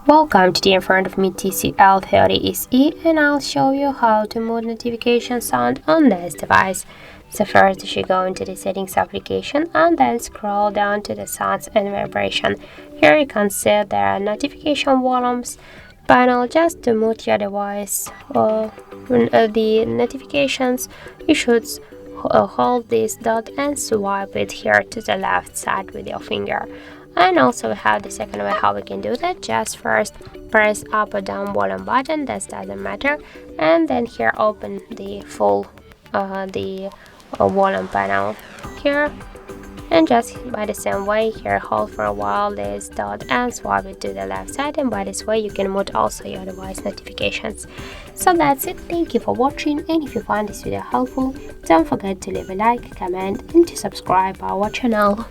Welcome, today in front of me TCL 30SE, and I'll show you how to mute notification sound on this device. So first you should go into the settings application and then scroll down to the sounds and vibration. Here you can see there are notification volumes panel. Just to mute your device or the notifications, you should hold this dot and swipe it here to the left side with your finger. And also we have the second way how we can do that. Just first press up or down volume button, that doesn't matter, and then here open the full volume panel here, and just by the same way here hold for a while this dot and swipe it to the left side, and by this way you can mute also your device notifications. So that's it. Thank you for watching, and if you find this video helpful, don't forget to leave a like, comment and to subscribe our channel.